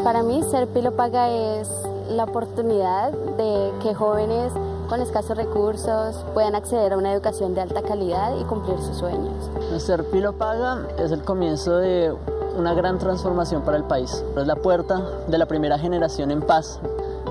Para mí, ser Pilo Paga es la oportunidad de que jóvenes con escasos recursos puedan acceder a una educación de alta calidad y cumplir sus sueños. Ser Pilo Paga es el comienzo de una gran transformación para el país. Es la puerta de la primera generación en paz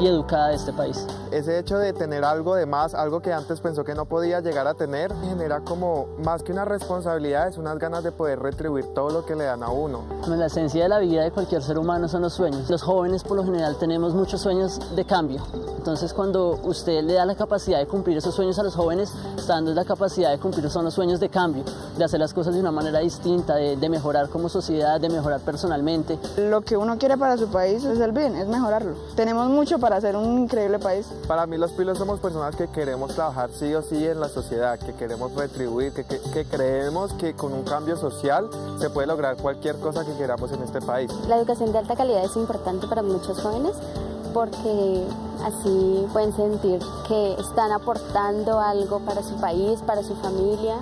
y educada de este país. Ese hecho de tener algo de más, algo que antes pensó que no podía llegar a tener, genera como más que una responsabilidad, es unas ganas de poder retribuir todo lo que le dan a uno. La esencia de la vida de cualquier ser humano son los sueños. Los jóvenes por lo general tenemos muchos sueños de cambio. Entonces cuando usted le da la capacidad de cumplir esos sueños a los jóvenes, está dando la capacidad de cumplir son los sueños de cambio, de hacer las cosas de una manera distinta, de mejorar como sociedad, de mejorar personalmente. Lo que uno quiere para su país es el bien, es mejorarlo. Tenemos mucho para hacer un increíble país. Para mí los Pilos somos personas que queremos trabajar sí o sí en la sociedad, que queremos retribuir, que creemos que con un cambio social se puede lograr cualquier cosa que queramos en este país. La educación de alta calidad es importante para muchos jóvenes porque así pueden sentir que están aportando algo para su país, para su familia.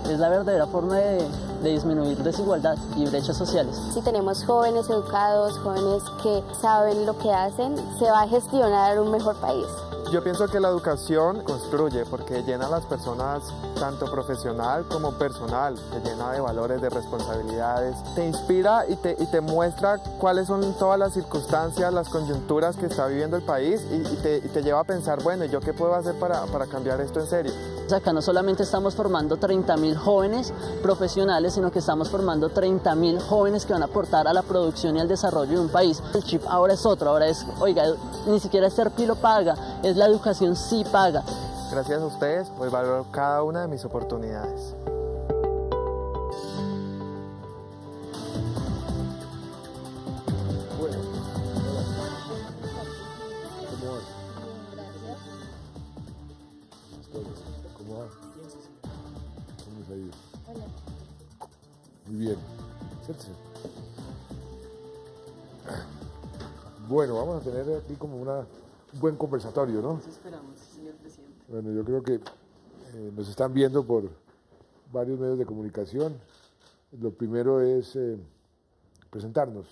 Es la verdadera forma de disminuir desigualdad y brechas sociales. Si tenemos jóvenes educados, jóvenes que saben lo que hacen, se va a gestionar un mejor país. Yo pienso que la educación construye porque llena a las personas tanto profesional como personal, te llena de valores, de responsabilidades, te inspira y te muestra cuáles son todas las circunstancias, las coyunturas que está viviendo el país y te lleva a pensar, bueno, ¿yo qué puedo hacer para cambiar esto en serio? Acá no solamente estamos formando 30.000 jóvenes profesionales, sino que estamos formando 30.000 jóvenes que van a aportar a la producción y al desarrollo de un país. El chip ahora es otro, ahora es, oiga, ni siquiera es ser Pilo Paga, es la educación sí paga. Gracias a ustedes, hoy valoro cada una de mis oportunidades. Bueno, ¿cómo vas? ¿Cómo va? ¿Cómo les ha ido? Hola. Muy bien. Siéntese. Bueno, vamos a tener aquí como un buen conversatorio, ¿no? Eso esperamos, señor presidente. Bueno, yo creo que nos están viendo por varios medios de comunicación. Lo primero es presentarnos.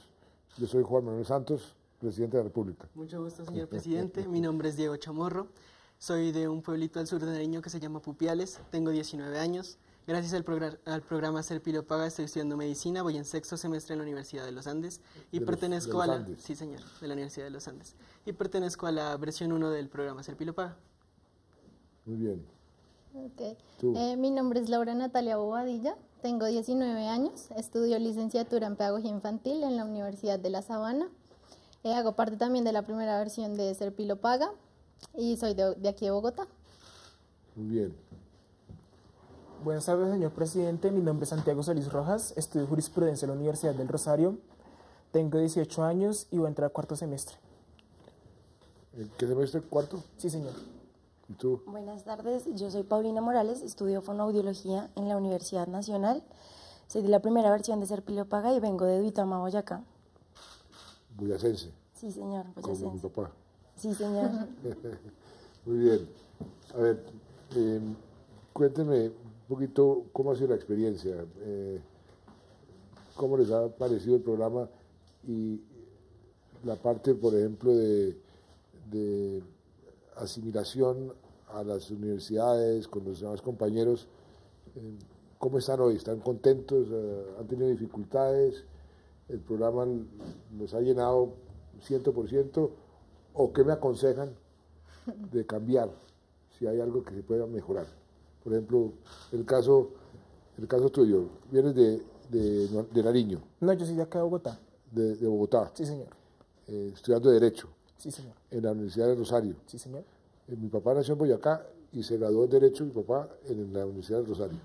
Yo soy Juan Manuel Santos, presidente de la República. Mucho gusto, señor presidente. Mi nombre es Diego Chamorro. Soy de un pueblito al sur de Nariño que se llama Pupiales. Tengo 19 años. Gracias al programa Ser Pilo Paga estoy estudiando medicina. Voy en sexto semestre en la Universidad de los Andes y pertenezco a la... Andes. Sí, señor, de la Universidad de los Andes. Y pertenezco a la versión 1 del programa Ser Pilo Paga. Muy bien. Okay. Tú. Mi nombre es Laura Natalia Bobadilla, tengo 19 años, estudio licenciatura en Pedagogía Infantil en la Universidad de La Sabana. Hago parte también de la primera versión de Ser Pilo Paga y soy de aquí de Bogotá. Muy bien. Buenas tardes, señor presidente. Mi nombre es Santiago Solís Rojas, estudio jurisprudencia en la Universidad del Rosario. Tengo 18 años y voy a entrar a cuarto semestre. ¿En qué semestre? ¿Cuarto? Sí, señor. ¿Y tú? Buenas tardes, yo soy Paulina Morales, estudio fonoaudiología en la Universidad Nacional. Soy de la primera versión de Ser Pilo Paga y vengo de Duitama, Boyacá. Boyacense. Sí, señor, Como mi boyacense. papá. Sí, señor. Muy bien. A ver, cuéntenme un poquito cómo ha sido la experiencia, cómo les ha parecido el programa y la parte, por ejemplo, de asimilación a las universidades con los demás compañeros. ¿Cómo están hoy? ¿Están contentos? ¿Han tenido dificultades? ¿El programa los ha llenado 100%? ¿O qué me aconsejan de cambiar si hay algo que se pueda mejorar? Por ejemplo, el caso tuyo, vienes de Nariño. No, yo soy de acá de Bogotá. De Bogotá. Sí, señor. Estudiando Derecho. Sí, señor. En la Universidad de Rosario. Sí, señor. Mi papá nació en Boyacá y se graduó en Derecho, mi papá, en la Universidad de Rosario.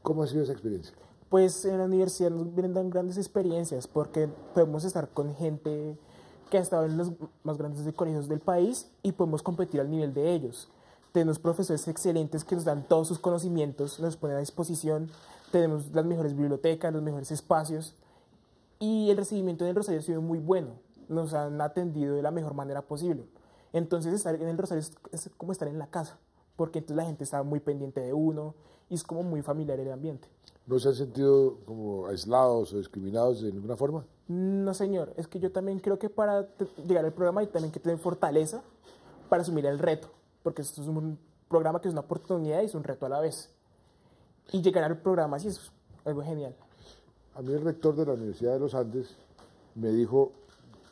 ¿Cómo ha sido esa experiencia? Pues en la universidad nos brindan grandes experiencias porque podemos estar con gente que ha estado en los más grandes colegios del país y podemos competir al nivel de ellos. Tenemos profesores excelentes que nos dan todos sus conocimientos, nos ponen a disposición, tenemos las mejores bibliotecas, los mejores espacios y el recibimiento en el Rosario ha sido muy bueno, nos han atendido de la mejor manera posible. Entonces estar en el Rosario es como estar en la casa, porque entonces la gente está muy pendiente de uno y es como muy familiar el ambiente. ¿No se han sentido como aislados o discriminados de ninguna forma? No, señor, es que yo también creo que para llegar al programa hay también que tener fortaleza para asumir el reto, porque esto es un programa que es una oportunidad y es un reto a la vez. Y llegar al programa sí es algo genial. A mí el rector de la Universidad de los Andes me dijo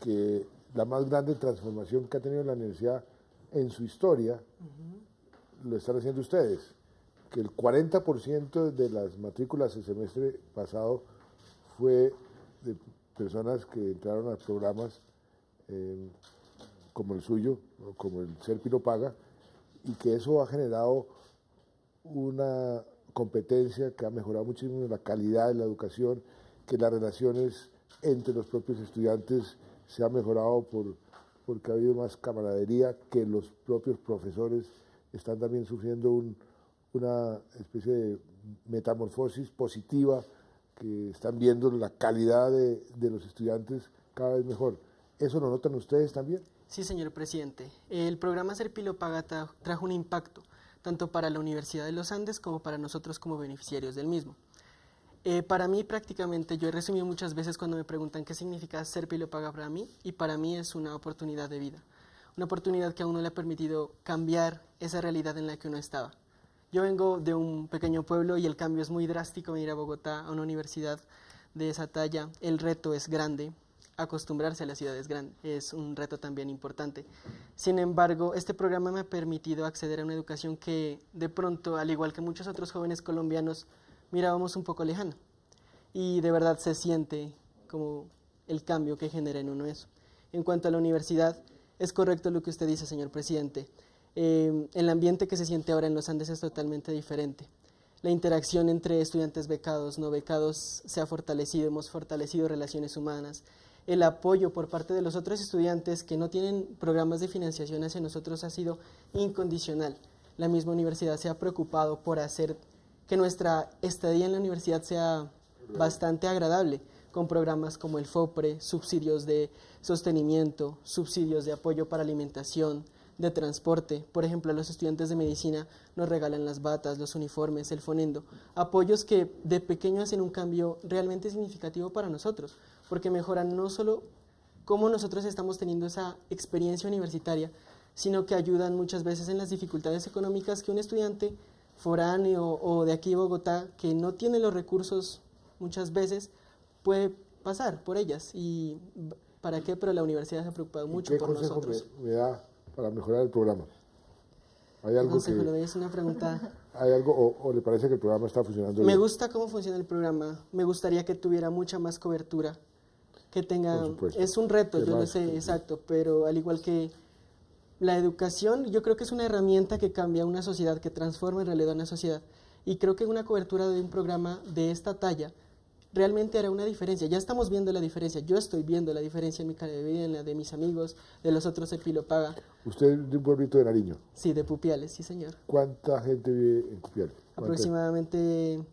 que la más grande transformación que ha tenido la universidad en su historia lo están haciendo ustedes, que el 40% de las matrículas el semestre pasado fue de personas que entraron a programas como el suyo, o como el Serpi lo paga, y que eso ha generado una competencia que ha mejorado muchísimo la calidad de la educación, que las relaciones entre los propios estudiantes se han mejorado porque ha habido más camaradería, que los propios profesores están también sufriendo una especie de metamorfosis positiva, que están viendo la calidad de los estudiantes cada vez mejor. ¿Eso lo notan ustedes también? Sí, señor presidente. El programa Serpi lo paga trajo un impacto, tanto para la Universidad de los Andes como para nosotros como beneficiarios del mismo. Para mí prácticamente, yo he resumido muchas veces cuando me preguntan qué significa Serpi lo paga para mí, y para mí es una oportunidad de vida, una oportunidad que a uno le ha permitido cambiar esa realidad en la que uno estaba. Yo vengo de un pequeño pueblo y el cambio es muy drástico, venir a Bogotá, a una universidad de esa talla, el reto es grande, acostumbrarse a la ciudad es un reto también importante. Sin embargo, este programa me ha permitido acceder a una educación que de pronto, al igual que muchos otros jóvenes colombianos, mirábamos un poco lejana, y de verdad se siente como el cambio que genera en uno eso. En cuanto a la universidad, es correcto lo que usted dice, señor presidente. El ambiente que se siente ahora en los Andes es totalmente diferente. La interacción entre estudiantes becados, no becados, se ha fortalecido, hemos fortalecido relaciones humanas. El apoyo por parte de los otros estudiantes que no tienen programas de financiación hacia nosotros ha sido incondicional. La misma universidad se ha preocupado por hacer que nuestra estadía en la universidad sea bastante agradable, con programas como el FOPRE, subsidios de sostenimiento, subsidios de apoyo para alimentación, de transporte. Por ejemplo, a los estudiantes de medicina nos regalan las batas, los uniformes, el fonendo, apoyos que de pequeño hacen un cambio realmente significativo para nosotros, porque mejoran no solo cómo nosotros estamos teniendo esa experiencia universitaria, sino que ayudan muchas veces en las dificultades económicas que un estudiante foráneo o de aquí de Bogotá, que no tiene los recursos muchas veces, puede pasar por ellas. ¿Y para qué? Pero la universidad se ha preocupado mucho por nosotros. ¿Qué me da para mejorar el programa? ¿Hay algo es una pregunta. ¿Hay algo o le parece que el programa está funcionando bien? Me gusta cómo funciona el programa. Me gustaría que tuviera mucha más cobertura, que tenga. Es un reto, yo lo sé, exacto, pero al igual que la educación, yo creo que es una herramienta que cambia una sociedad, que transforma en realidad una sociedad. Y creo que una cobertura de un programa de esta talla realmente hará una diferencia. Ya estamos viendo la diferencia. Yo estoy viendo la diferencia en mi calidad de vida, en la de mis amigos, de los otros Serpi lo paga. ¿Usted es de un pueblito de Nariño? Sí, de Pupiales, sí, señor. ¿Cuánta gente vive en Pupiales? Aproximadamente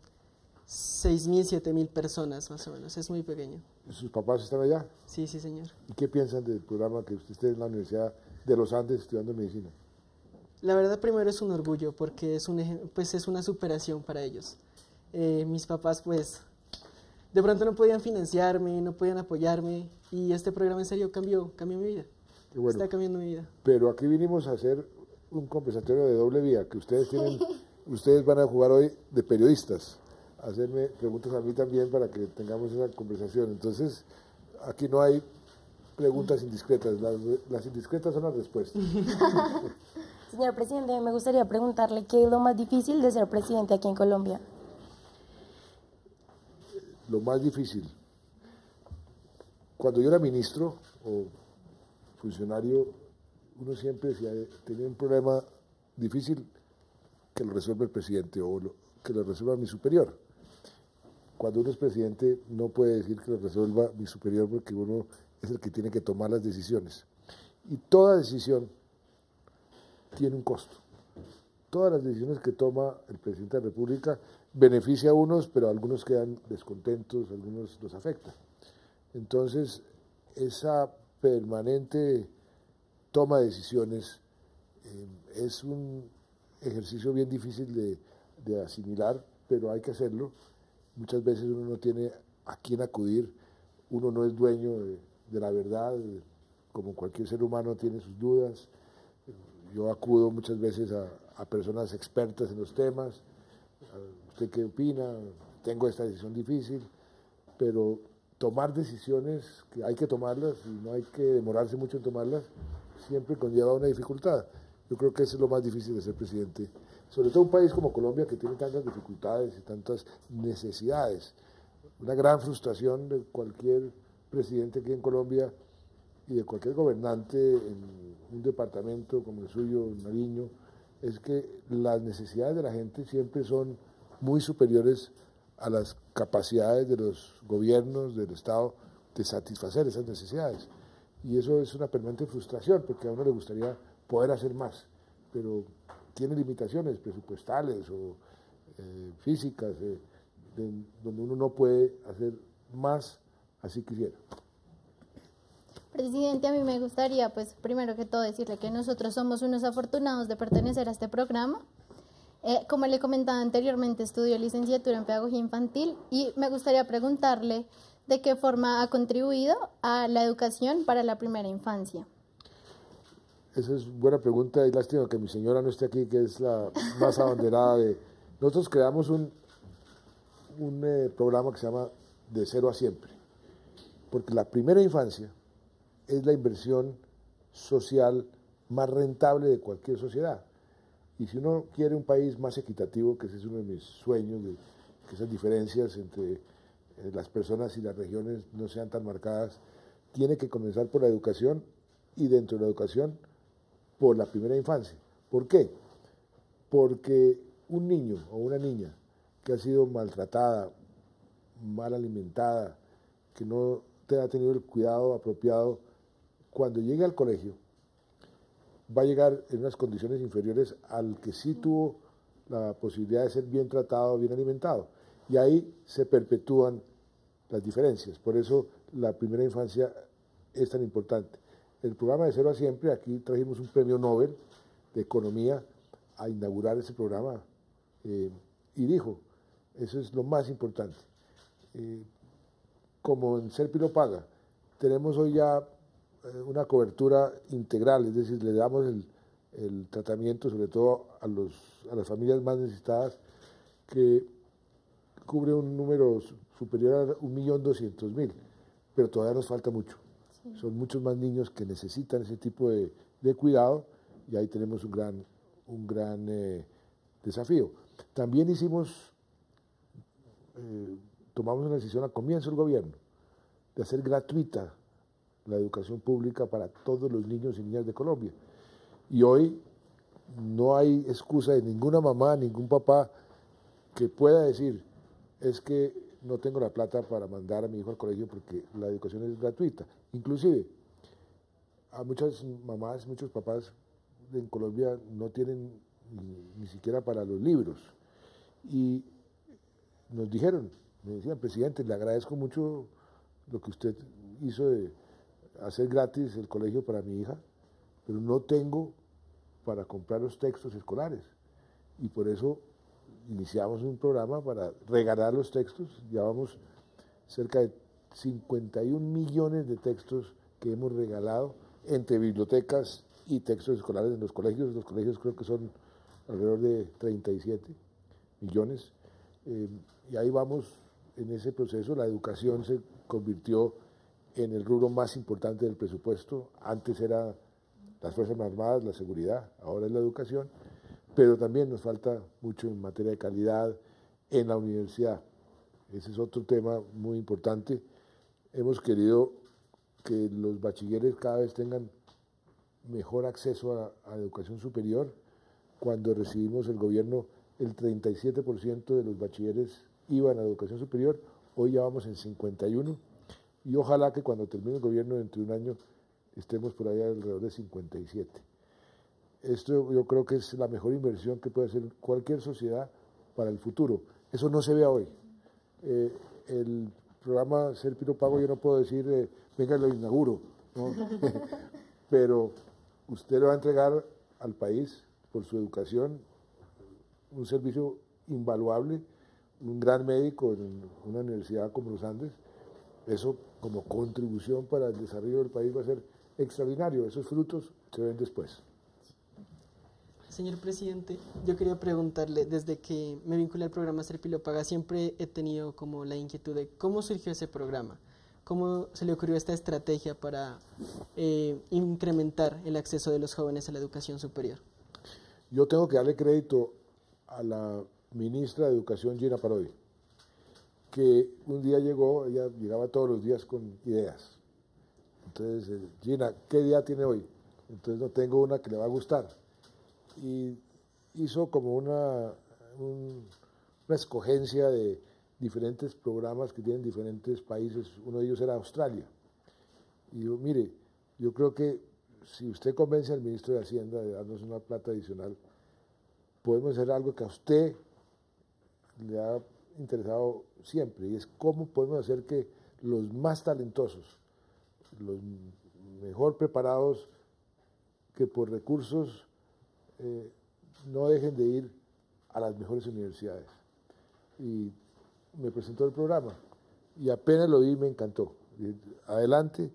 6.000, 7.000 personas, más o menos. Es muy pequeño. ¿Sus papás están allá? Sí, sí, señor. ¿Y qué piensan del programa que usted esté en la Universidad de los Andes estudiando medicina? La verdad, primero es un orgullo, porque es una superación para ellos. Mis papás, pues, de pronto no podían financiarme, no podían apoyarme, y este programa en serio cambió mi vida. Qué bueno. Está cambiando mi vida. Pero aquí vinimos a hacer un conversatorio de doble vía, que ustedes van a jugar hoy de periodistas, a hacerme preguntas a mí también para que tengamos esa conversación. Entonces, aquí no hay preguntas indiscretas, las indiscretas son las respuestas. Señor presidente, me gustaría preguntarle qué es lo más difícil de ser presidente aquí en Colombia. Lo más difícil, cuando yo era ministro o funcionario, uno siempre decía, tenía un problema difícil, que lo resuelva el presidente o que lo resuelva mi superior. Cuando uno es presidente no puede decir que lo resuelva mi superior, porque uno es el que tiene que tomar las decisiones. Y toda decisión tiene un costo. Todas las decisiones que toma el presidente de la República beneficia a unos, pero algunos quedan descontentos, algunos los afecta. Entonces, esa permanente toma de decisiones es un ejercicio bien difícil de asimilar, pero hay que hacerlo. Muchas veces uno no tiene a quién acudir uno no es dueño de la verdad, como cualquier ser humano tiene sus dudas. Yo acudo muchas veces a personas expertas en los temas. ¿Usted qué opina? Tengo esta decisión difícil, pero tomar decisiones, que hay que tomarlas y no hay que demorarse mucho en tomarlas, siempre conlleva una dificultad. Yo creo que eso es lo más difícil de ser presidente, sobre todo un país como Colombia que tiene tantas dificultades y tantas necesidades. Una gran frustración de cualquier presidente aquí en Colombia y de cualquier gobernante en un departamento como el suyo, Nariño, es que las necesidades de la gente siempre son muy superiores a las capacidades de los gobiernos, del Estado, de satisfacer esas necesidades. Y eso es una permanente frustración, porque a uno le gustaría poder hacer más, pero tiene limitaciones presupuestales o físicas, donde uno no puede hacer más así quisiera. Presidente, a mí me gustaría, pues, primero que todo decirle que nosotros somos unos afortunados de pertenecer a este programa. Como le comentaba anteriormente, estudio licenciatura en Pedagogía Infantil y me gustaría preguntarle de qué forma ha contribuido a la educación para la primera infancia. Esa es buena pregunta y lástima que mi señora no esté aquí, que es la más abanderada de... Nosotros creamos un programa que se llama De Cero a Siempre, porque la primera infancia es la inversión social más rentable de cualquier sociedad. Y si uno quiere un país más equitativo, que ese es uno de mis sueños, de que esas diferencias entre las personas y las regiones no sean tan marcadas, tiene que comenzar por la educación y dentro de la educación por la primera infancia. ¿Por qué? Porque un niño o una niña que ha sido maltratada, mal alimentada, que no ha tenido el cuidado apropiado, cuando llegue al colegio, va a llegar en unas condiciones inferiores al que sí tuvo la posibilidad de ser bien tratado, bien alimentado. Y ahí se perpetúan las diferencias. Por eso la primera infancia es tan importante. El programa De Cero a Siempre, aquí trajimos un premio Nobel de Economía a inaugurar ese programa y dijo, eso es lo más importante. Como en Ser Pilo Paga, tenemos hoy ya una cobertura integral, es decir, le damos el tratamiento sobre todo a las familias más necesitadas, que cubre un número superior a 1.200.000, pero todavía nos falta mucho. Sí. Son muchos más niños que necesitan ese tipo de cuidado y ahí tenemos un gran desafío. También tomamos una decisión al comienzo del gobierno de hacer gratuita la educación pública para todos los niños y niñas de Colombia. Y hoy no hay excusa de ninguna mamá, ningún papá que pueda decir, es que no tengo la plata para mandar a mi hijo al colegio porque la educación es gratuita. Inclusive, a muchas mamás, muchos papás en Colombia no tienen ni siquiera para los libros. Y nos dijeron, me decían, presidente, le agradezco mucho lo que usted hizo de hacer gratis el colegio para mi hija, pero no tengo para comprar los textos escolares. Y por eso iniciamos un programa para regalar los textos. Llevamos cerca de 51 millones de textos que hemos regalado entre bibliotecas y textos escolares en los colegios. Los colegios creo que son alrededor de 37 millones. Y ahí vamos en ese proceso. La educación se convirtió en el rubro más importante del presupuesto. Antes era las Fuerzas Armadas, la seguridad, ahora es la educación, pero también nos falta mucho en materia de calidad en la universidad. Ese es otro tema muy importante. Hemos querido que los bachilleres cada vez tengan mejor acceso a educación superior. Cuando recibimos el gobierno, el 37% de los bachilleres iban a educación superior, hoy ya vamos en 51%, y ojalá que cuando termine el gobierno dentro de un año estemos por ahí alrededor de 57%. Esto yo creo que es la mejor inversión que puede hacer cualquier sociedad para el futuro. Eso no se ve hoy. El programa Ser Pilo Pago, yo no puedo decir, venga, lo inauguro, ¿no? Pero usted le va a entregar al país, por su educación, un servicio invaluable, un gran médico en una universidad como los Andes. Eso como contribución para el desarrollo del país va a ser extraordinario. Esos frutos se ven después. Señor presidente, yo quería preguntarle, desde que me vinculé al programa Ser Pilo Paga, siempre he tenido como la inquietud de cómo surgió ese programa, cómo se le ocurrió esta estrategia para incrementar el acceso de los jóvenes a la educación superior. Yo tengo que darle crédito a la ministra de Educación, Gina Parodi, que un día llegó, ella llegaba todos los días con ideas. Entonces, Gina, ¿qué día tiene hoy? Entonces, no tengo una que le va a gustar. Y hizo como una escogencia de diferentes programas que tienen diferentes países. Uno de ellos era Australia. Y yo, mire, yo creo que si usted convence al ministro de Hacienda de darnos una plata adicional, podemos hacer algo que a usted le ha interesado siempre, y es cómo podemos hacer que los más talentosos, los mejor preparados, que por recursos no dejen de ir a las mejores universidades. Y me presentó el programa y apenas lo vi me encantó. Adelante,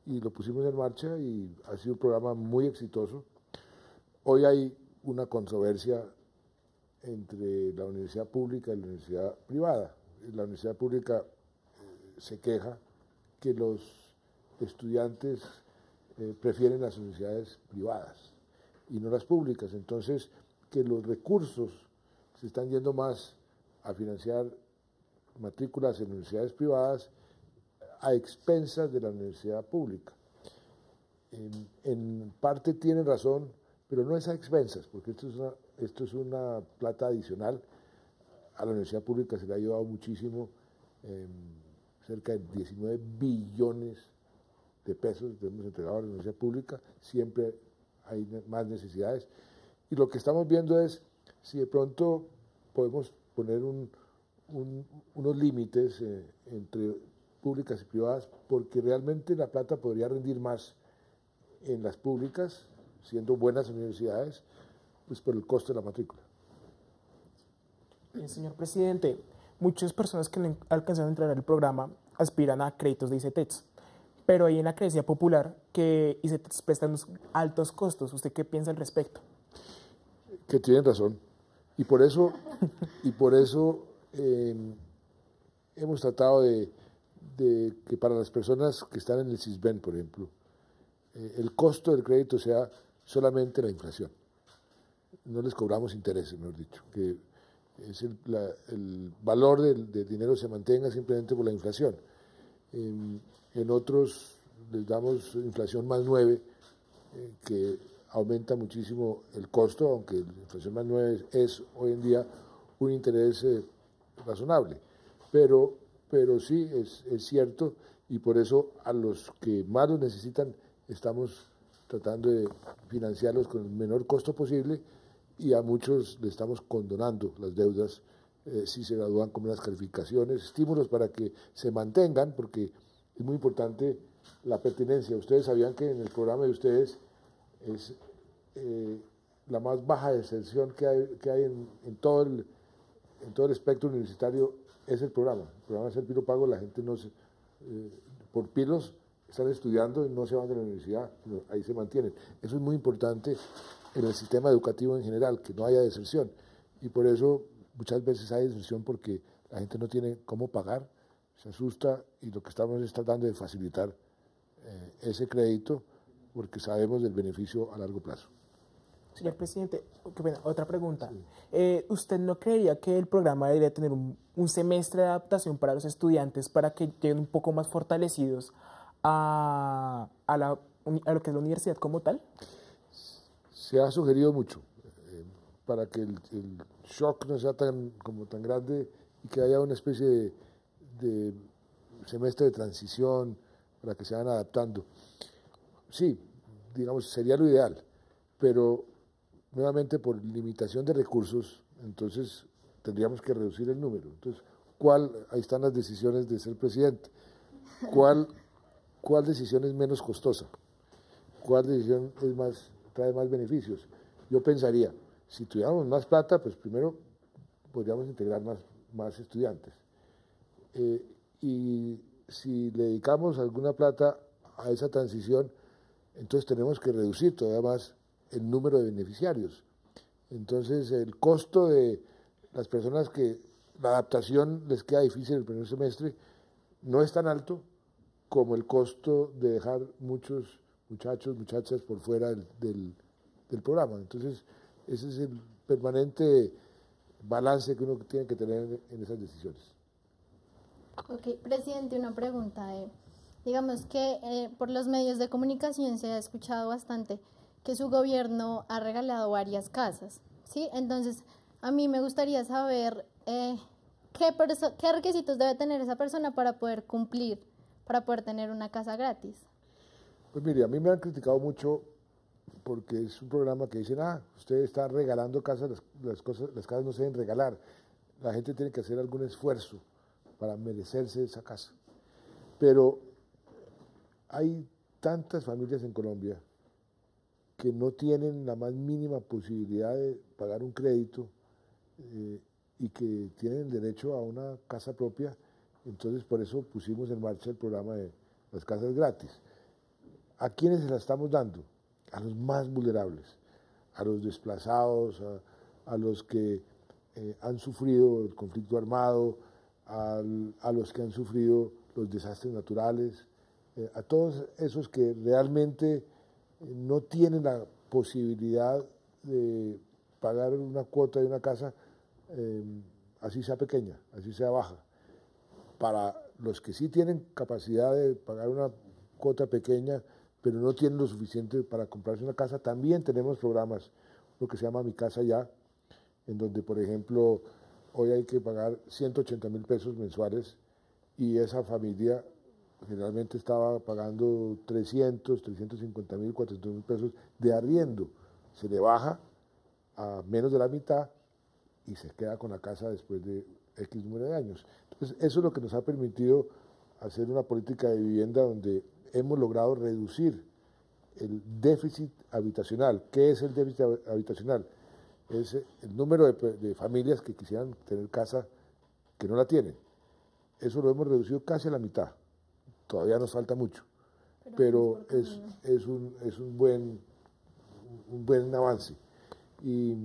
y lo pusimos en marcha y ha sido un programa muy exitoso. Hoy hay una controversia entre la universidad pública y la universidad privada. La universidad pública se queja que los estudiantes prefieren las universidades privadas y no las públicas, entonces que los recursos se están yendo más a financiar matrículas en universidades privadas a expensas de la universidad pública. En parte tienen razón, pero no es a expensas, porque esto es una plata adicional. A la universidad pública se le ha ayudado muchísimo, cerca de 19 billones de pesos hemos entregado a la universidad pública, siempre hay más necesidades. Y lo que estamos viendo es si de pronto podemos poner unos límites entre públicas y privadas, porque realmente la plata podría rendir más en las públicas, siendo buenas universidades, pues por el costo de la matrícula. Bien, señor presidente, muchas personas que no alcanzaron a entrar al programa aspiran a créditos de ICETEX, pero hay en la creencia popular que ICETEX presta unos altos costos. ¿Usted qué piensa al respecto? Que tienen razón, y por eso hemos tratado de que para las personas que están en el CISBEN, por ejemplo, el costo del crédito sea solamente la inflación. No les cobramos intereses, mejor dicho, que es el valor del dinero se mantenga simplemente por la inflación. En otros les damos inflación más 9, que aumenta muchísimo el costo, aunque la inflación más 9 es hoy en día un interés razonable. Pero sí, es cierto, y por eso a los que más lo necesitan estamos tratando de financiarlos con el menor costo posible, y a muchos le estamos condonando las deudas si se gradúan con unas calificaciones, estímulos para que se mantengan, porque es muy importante la pertinencia. Ustedes sabían que en el programa de ustedes es la más baja deserción que hay en todo el espectro universitario, es el programa. El programa Ser Pilo Pago, la gente no se, por pilos están estudiando y no se van de la universidad, ahí se mantienen. Eso es muy importante en el sistema educativo en general, que no haya deserción. Y por eso muchas veces hay deserción porque la gente no tiene cómo pagar, se asusta, y lo que estamos es tratando de facilitar ese crédito porque sabemos del beneficio a largo plazo. Señor presidente, bueno, otra pregunta. Sí. ¿Usted no creería que el programa debería tener un semestre de adaptación para los estudiantes para que lleguen un poco más fortalecidos a lo que es la universidad como tal? Se ha sugerido mucho para que el shock no sea tan grande y que haya una especie de semestre de transición para que se vayan adaptando. Sí, digamos, sería lo ideal, pero nuevamente por limitación de recursos, entonces tendríamos que reducir el número. Entonces, ahí están las decisiones de ser presidente. ¿Cuál decisión es menos costosa? ¿Cuál decisión trae más beneficios? Yo pensaría, si tuviéramos más plata, pues primero podríamos integrar más estudiantes. Y si le dedicamos alguna plata a esa transición, entonces tenemos que reducir todavía más el número de beneficiarios. Entonces el costo de las personas que la adaptación les queda difícil el primer semestre no es tan alto como el costo de dejar muchos muchachos, muchachas por fuera del programa. Entonces ese es el permanente balance que uno tiene que tener en esas decisiones. Ok, presidente, una pregunta. Digamos que por los medios de comunicación se ha escuchado bastante que su gobierno ha regalado varias casas, ¿sí? Entonces, a mí me gustaría saber qué requisitos debe tener esa persona para poder cumplir, para poder tener una casa gratis. Pues mire, a mí me han criticado mucho porque es un programa que dicen, usted está regalando casas, las casas no se deben regalar, la gente tiene que hacer algún esfuerzo para merecerse esa casa. Pero hay tantas familias en Colombia que no tienen la más mínima posibilidad de pagar un crédito y que tienen derecho a una casa propia, entonces por eso pusimos en marcha el programa de las casas gratis. ¿A quiénes se las estamos dando? A los más vulnerables, a los desplazados, a los que han sufrido el conflicto armado, a los que han sufrido los desastres naturales, a todos esos que realmente no tienen la posibilidad de pagar una cuota de una casa, así sea pequeña, así sea baja. Para los que sí tienen capacidad de pagar una cuota pequeña, pero no tienen lo suficiente para comprarse una casa, también tenemos programas, lo que se llama Mi Casa Ya, en donde, por ejemplo, hoy hay que pagar 180.000 pesos mensuales y esa familia generalmente estaba pagando 350.000, 400.000 pesos de arriendo. Se le baja a menos de la mitad y se queda con la casa después de X número de años. Entonces, eso es lo que nos ha permitido hacer una política de vivienda donde hemos logrado reducir el déficit habitacional. ¿Qué es el déficit habitacional? Es el número de familias que quisieran tener casa que no la tienen. Eso lo hemos reducido casi a la mitad. Todavía nos falta mucho, pero es un buen avance y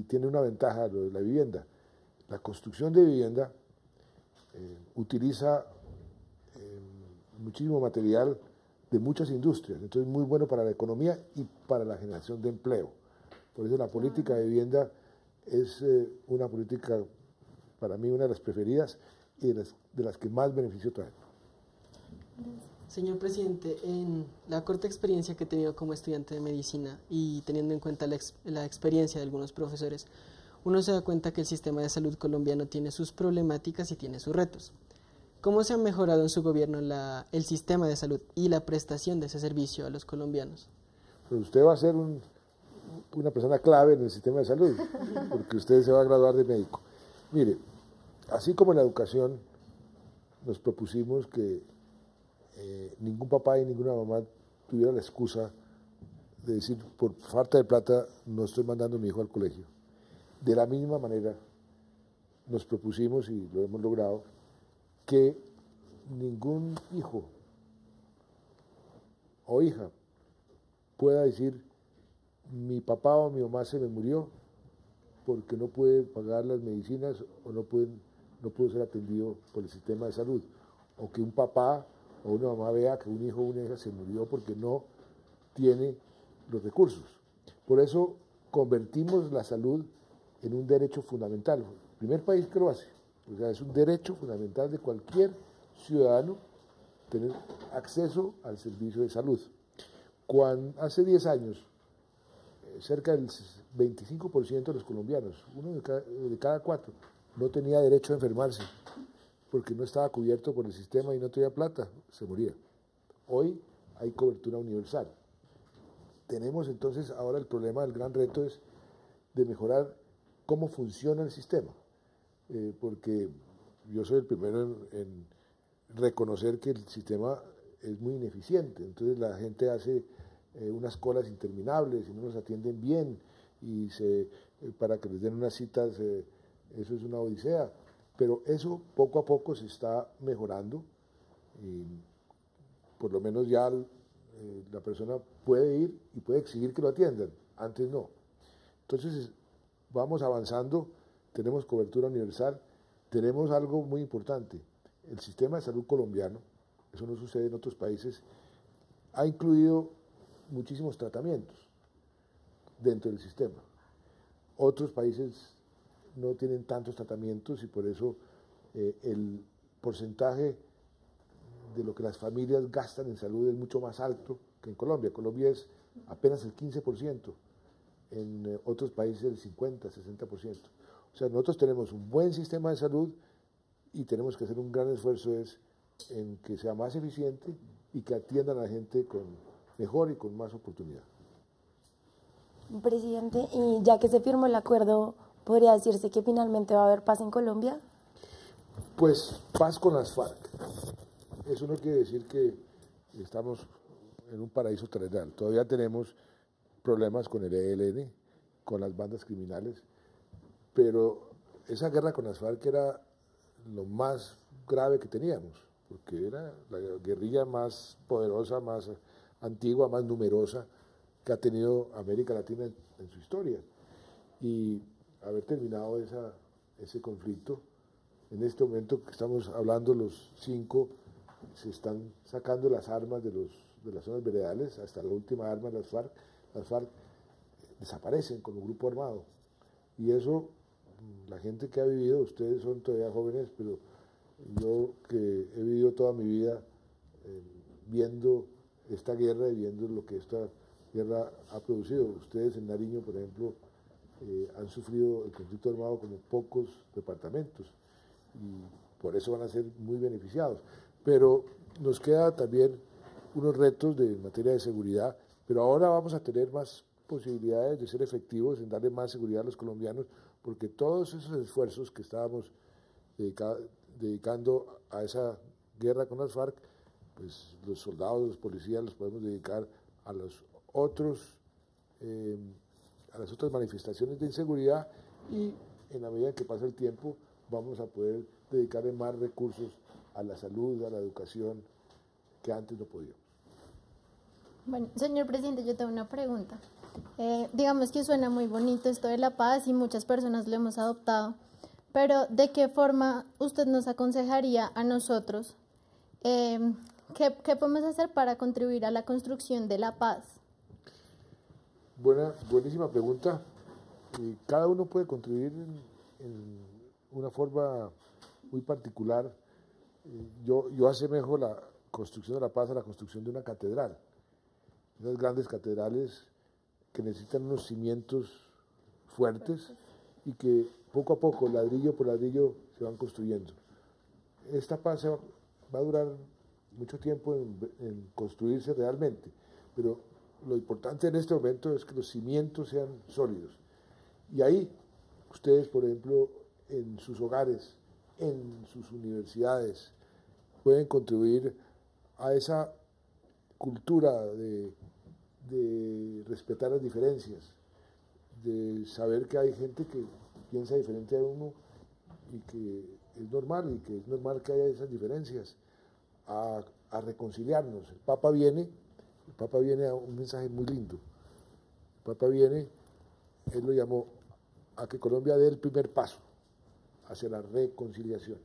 tiene una ventaja lo de la vivienda. La construcción de vivienda utiliza muchísimo material de muchas industrias, entonces es muy bueno para la economía y para la generación de empleo. Por eso la política de vivienda es una política, para mí, una de las preferidas y de las que más beneficio trae. Señor presidente, en la corta experiencia que he tenido como estudiante de medicina y teniendo en cuenta la experiencia de algunos profesores, uno se da cuenta que el sistema de salud colombiano tiene sus problemáticas y tiene sus retos. ¿Cómo se ha mejorado en su gobierno el sistema de salud y la prestación de ese servicio a los colombianos? Pues usted va a ser una persona clave en el sistema de salud, porque usted se va a graduar de médico. Mire, así como en la educación nos propusimos que ningún papá y ninguna mamá tuviera la excusa de decir, por falta de plata no estoy mandando a mi hijo al colegio. De la misma manera nos propusimos, y lo hemos logrado, que ningún hijo o hija pueda decir, mi papá o mi mamá se me murió porque no puede pagar las medicinas o no pudo ser atendido por el sistema de salud, o que un papá o una mamá vea que un hijo o una hija se murió porque no tiene los recursos. Por eso convertimos la salud en un derecho fundamental. El primer país que lo hace. O sea, es un derecho fundamental de cualquier ciudadano tener acceso al servicio de salud. Hace 10 años, cerca del 25% de los colombianos, uno de cada 4, no tenía derecho a enfermarse porque no estaba cubierto por el sistema y no tenía plata, se moría. Hoy hay cobertura universal. Tenemos entonces ahora el problema, el gran reto es de mejorar cómo funciona el sistema, porque yo soy el primero en reconocer que el sistema es muy ineficiente, entonces la gente hace unas colas interminables y no nos atienden bien y para que les den unas citas eso es una odisea, pero eso poco a poco se está mejorando. Y por lo menos ya la persona puede ir y puede exigir que lo atiendan, antes no. Entonces vamos avanzando, tenemos cobertura universal, tenemos algo muy importante, el sistema de salud colombiano, eso no sucede en otros países, ha incluido muchísimos tratamientos dentro del sistema. Otros países no tienen tantos tratamientos y por eso el porcentaje de lo que las familias gastan en salud es mucho más alto que en Colombia. Colombia es apenas el 15%, en otros países el 50, 60%. O sea, nosotros tenemos un buen sistema de salud y tenemos que hacer un gran esfuerzo en que sea más eficiente y que atiendan a la gente con mejor y con más oportunidad. Presidente, y ya que se firmó el acuerdo, ¿podría decirse que finalmente va a haber paz en Colombia? Pues paz con las FARC. Eso no quiere decir que estamos en un paraíso terrenal. Todavía tenemos problemas con el ELN, con las bandas criminales, pero esa guerra con las FARC era lo más grave que teníamos, porque era la guerrilla más poderosa, más antigua, más numerosa que ha tenido América Latina en su historia. Y haber terminado ese conflicto, en este momento que estamos hablando, los 5 se están sacando las armas de las zonas veredales, hasta la última arma de las FARC desaparecen como grupo armado. Y eso, la gente que ha vivido, ustedes son todavía jóvenes, pero yo que he vivido toda mi vida viendo esta guerra y viendo lo que esta guerra ha producido. Ustedes en Nariño, por ejemplo, han sufrido el conflicto armado como pocos departamentos y por eso van a ser muy beneficiados. Pero nos queda también unos retos de materia de seguridad, pero ahora vamos a tener más posibilidades de ser efectivos en darle más seguridad a los colombianos, porque todos esos esfuerzos que estábamos dedicando a esa guerra con las FARC, pues los soldados, los policías los podemos dedicar a los otros, a las otras manifestaciones de inseguridad, y en la medida que pasa el tiempo vamos a poder dedicarle más recursos a la salud, a la educación, que antes no podíamos. Bueno, señor presidente, yo tengo una pregunta. Digamos que suena muy bonito esto de la paz y muchas personas lo hemos adoptado, pero ¿de qué forma usted nos aconsejaría a nosotros? ¿Qué podemos hacer para contribuir a la construcción de la paz? Buenísima pregunta. Cada uno puede contribuir en una forma muy particular. Yo asemejo la construcción de la paz a la construcción de una catedral. Esas grandes catedrales que necesitan unos cimientos fuertes y que poco a poco, ladrillo por ladrillo, se van construyendo. Esta paz va a durar mucho tiempo en construirse realmente, pero lo importante en este momento es que los cimientos sean sólidos. Y ahí, ustedes, por ejemplo, en sus hogares, en sus universidades, pueden contribuir a esa cultura de respetar las diferencias, de saber que hay gente que piensa diferente a uno y que es normal que haya esas diferencias, a reconciliarnos. El Papa viene a un mensaje muy lindo. El Papa viene, él lo llamó a que Colombia dé el primer paso hacia la reconciliación.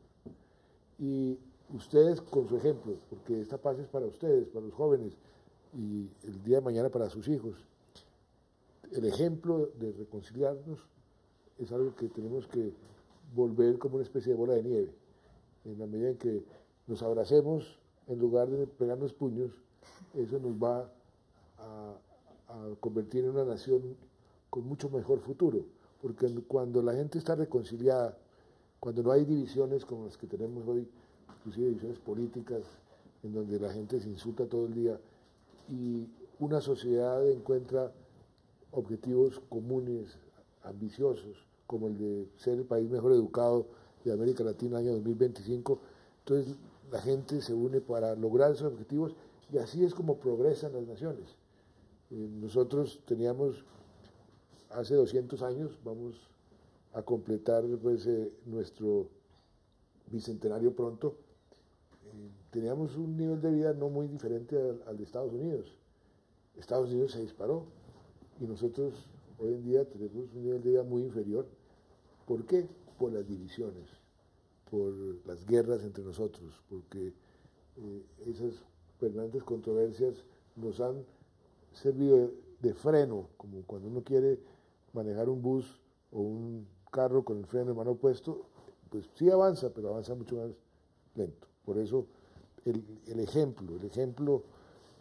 Y ustedes con su ejemplo, porque esta paz es para ustedes, para los jóvenes, y el día de mañana para sus hijos, el ejemplo de reconciliarnos es algo que tenemos que volver como una especie de bola de nieve. En la medida en que nos abracemos, en lugar de pegarnos puños, eso nos va a convertir en una nación con mucho mejor futuro, porque cuando la gente está reconciliada, cuando no hay divisiones como las que tenemos hoy, inclusive divisiones políticas, en donde la gente se insulta todo el día, y una sociedad encuentra objetivos comunes, ambiciosos, como el de ser el país mejor educado de América Latina año 2025, entonces la gente se une para lograr esos objetivos y así es como progresan las naciones. Nosotros teníamos hace 200 años, vamos a completar pues, nuestro bicentenario pronto, teníamos un nivel de vida no muy diferente al de Estados Unidos. Estados Unidos se disparó y nosotros hoy en día tenemos un nivel de vida muy inferior. ¿Por qué? Por las divisiones, por las guerras entre nosotros, porque esas permanentes controversias nos han servido de freno, como cuando uno quiere manejar un bus o un carro con el freno de mano puesto, pues sí avanza, pero avanza mucho más lento. Por eso el ejemplo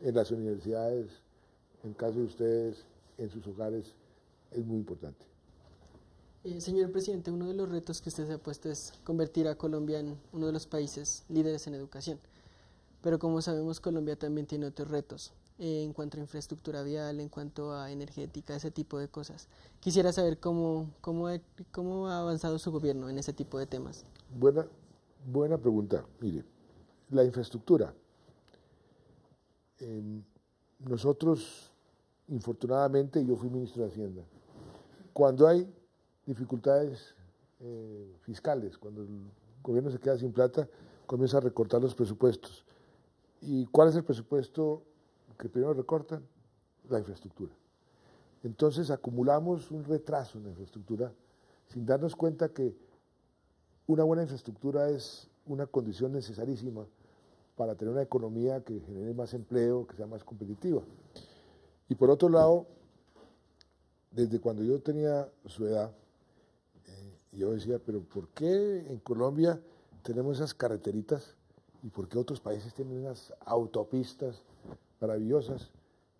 en las universidades, en el caso de ustedes, en sus hogares, es muy importante. Señor presidente, uno de los retos que usted se ha puesto es convertir a Colombia en uno de los países líderes en educación. Pero como sabemos, Colombia también tiene otros retos en cuanto a infraestructura vial, en cuanto a energética, ese tipo de cosas. Quisiera saber cómo ha avanzado su gobierno en ese tipo de temas. Buena pregunta. Mire, la infraestructura. Nosotros, infortunadamente, yo fui ministro de Hacienda. Cuando hay dificultades fiscales, cuando el gobierno se queda sin plata, comienza a recortar los presupuestos. ¿Y cuál es el presupuesto que primero recortan? La infraestructura. Entonces acumulamos un retraso en la infraestructura sin darnos cuenta que una buena infraestructura es una condición necesarísima para tener una economía que genere más empleo, que sea más competitiva. Y por otro lado, desde cuando yo tenía su edad, yo decía, pero ¿por qué en Colombia tenemos esas carreteritas y por qué otros países tienen unas autopistas maravillosas?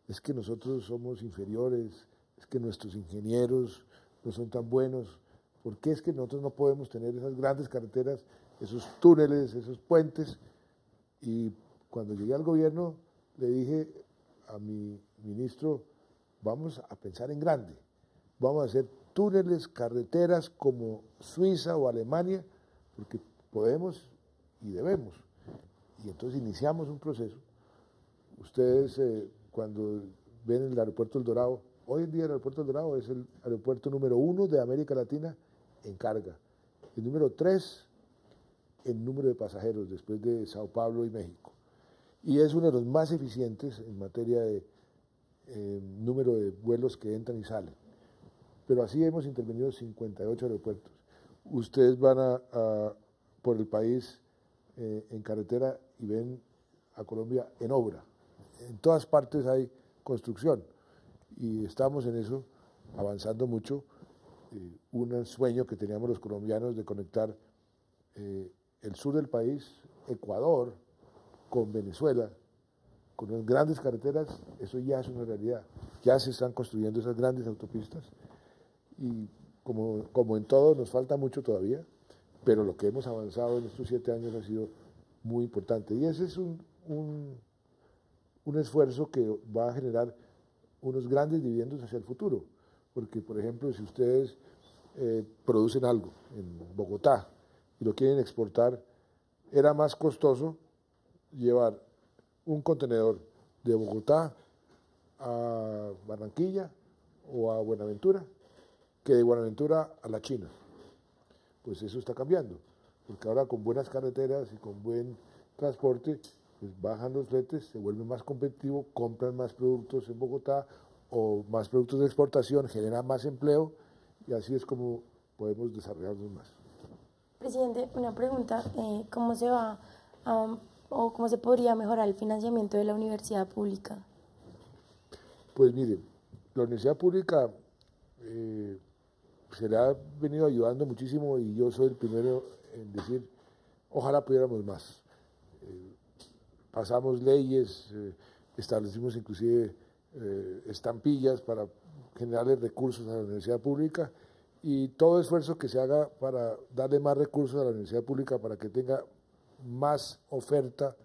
Es que nosotros somos inferiores, es que nuestros ingenieros no son tan buenos. ¿Por qué es que nosotros no podemos tener esas grandes carreteras, esos túneles, esos puentes? Y cuando llegué al gobierno le dije a mi ministro, vamos a pensar en grande, vamos a hacer túneles, carreteras como Suiza o Alemania, porque podemos y debemos. Y entonces iniciamos un proceso. Ustedes cuando ven el aeropuerto El Dorado, hoy en día el aeropuerto El Dorado es el aeropuerto número 1 de América Latina en carga, el número 3 en número de pasajeros después de Sao Paulo y México. Y es uno de los más eficientes en materia de número de vuelos que entran y salen. Pero así hemos intervenido 58 aeropuertos. Ustedes van por el país en carretera y ven a Colombia en obra. En todas partes hay construcción y estamos en eso avanzando mucho. Un sueño que teníamos los colombianos de conectar el sur del país, Ecuador, con Venezuela, con unas grandes carreteras, eso ya es una realidad. Ya se están construyendo esas grandes autopistas y como en todo nos falta mucho todavía, pero lo que hemos avanzado en estos 7 años ha sido muy importante. Y ese es un esfuerzo que va a generar unos grandes dividendos hacia el futuro. Porque, por ejemplo, si ustedes producen algo en Bogotá y lo quieren exportar, era más costoso llevar un contenedor de Bogotá a Barranquilla o a Buenaventura que de Buenaventura a la China. Pues eso está cambiando, porque ahora con buenas carreteras y con buen transporte, pues bajan los fletes, se vuelve más competitivo, compran más productos en Bogotá o más productos de exportación, genera más empleo y así es como podemos desarrollarnos más. Presidente, una pregunta, ¿cómo se va o cómo se podría mejorar el financiamiento de la universidad pública? Pues mire, la universidad pública se le ha venido ayudando muchísimo y yo soy el primero en decir, ojalá pudiéramos más. Pasamos leyes, establecimos inclusive estampillas para generarle recursos a la universidad pública y todo esfuerzo que se haga para darle más recursos a la universidad pública para que tenga más oferta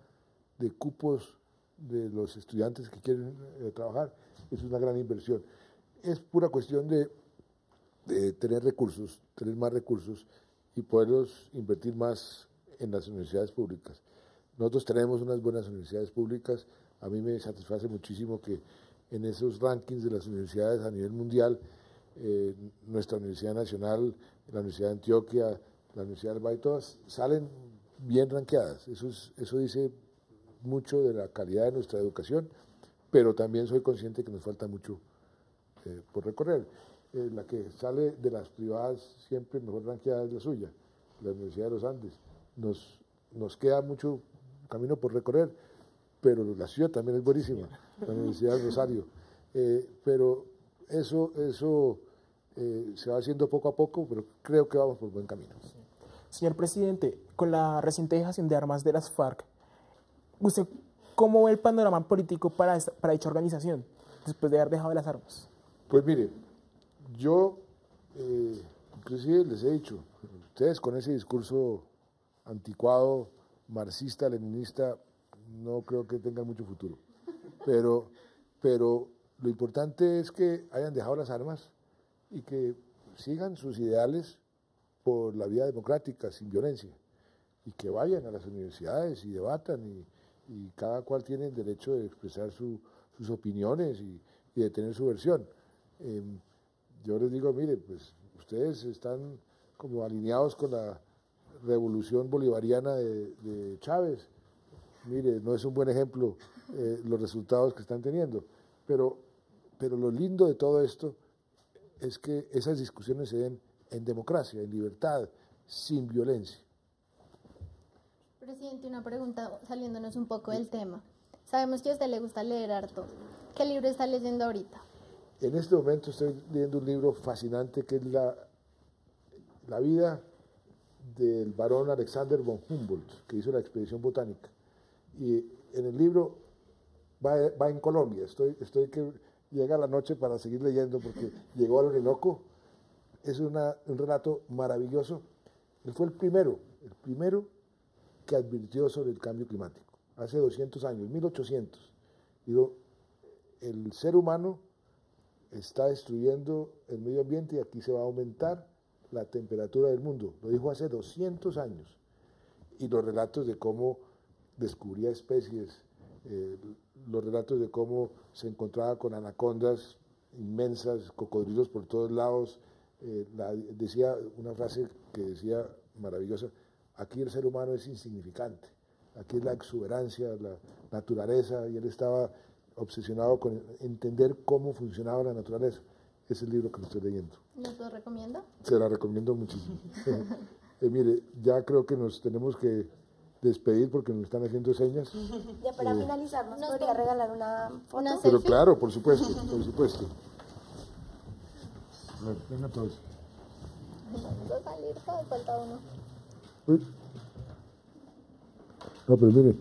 de cupos de los estudiantes que quieren trabajar, es una gran inversión. Es pura cuestión de tener recursos, tener más recursos y poderlos invertir más en las universidades públicas. Nosotros tenemos unas buenas universidades públicas, a mí me satisface muchísimo que en esos rankings de las universidades a nivel mundial, nuestra Universidad Nacional, la Universidad de Antioquia, la Universidad del Valle, todas salen bien ranqueadas. Eso dice mucho de la calidad de nuestra educación, pero también soy consciente que nos falta mucho por recorrer. La que sale de las privadas siempre mejor ranqueada es la suya, la Universidad de los Andes. Nos queda mucho camino por recorrer, pero la ciudad también es buenísima, la Universidad de Rosario. Pero eso se va haciendo poco a poco, pero creo que vamos por buen camino. Señor presidente, con la reciente dejación de armas de las FARC, ¿usted cómo ve el panorama político para dicha organización después de haber dejado las armas? Pues mire, yo inclusive les he dicho, ustedes con ese discurso anticuado, marxista, leninista, no creo que tengan mucho futuro. Pero lo importante es que hayan dejado las armas y que sigan sus ideales por la vía democrática, sin violencia, y que vayan a las universidades y debatan, y cada cual tiene el derecho de expresar sus opiniones y de tener su versión. Yo les digo, mire, pues ustedes están como alineados con la revolución bolivariana de Chávez. Mire, no es un buen ejemplo los resultados que están teniendo, pero lo lindo de todo esto es que esas discusiones se den en democracia, en libertad, sin violencia. Presidente, una pregunta saliéndonos un poco del tema. Sabemos que a usted le gusta leer harto. ¿Qué libro está leyendo ahorita? En este momento estoy leyendo un libro fascinante que es la vida del barón Alexander von Humboldt, que hizo la expedición botánica. Y en el libro va en Colombia. Estoy que llega la noche para seguir leyendo porque llegó al Orinoco. Es un relato maravilloso. Él fue el primero que advirtió sobre el cambio climático, hace 200 años, 1800. Digo, el ser humano está destruyendo el medio ambiente y aquí se va a aumentar la temperatura del mundo. Lo dijo hace 200 años. Y los relatos de cómo descubría especies, los relatos de cómo se encontraba con anacondas inmensas, cocodrilos por todos lados. Decía una frase que decía maravillosa: aquí el ser humano es insignificante, aquí es la exuberancia, la naturaleza, y él estaba obsesionado con entender cómo funcionaba la naturaleza. Es el libro que estoy leyendo. ¿Nos lo recomienda? Se la recomiendo muchísimo. Mire, ya creo que nos tenemos que despedir porque nos están haciendo señas. Ya para finalizar, ¿nos podría regalar una foto? ¿Una Pero selfie? claro, por supuesto, por supuesto. A ver, venga todos. Vamos a salir, falta uno. Uy. No, pero mire,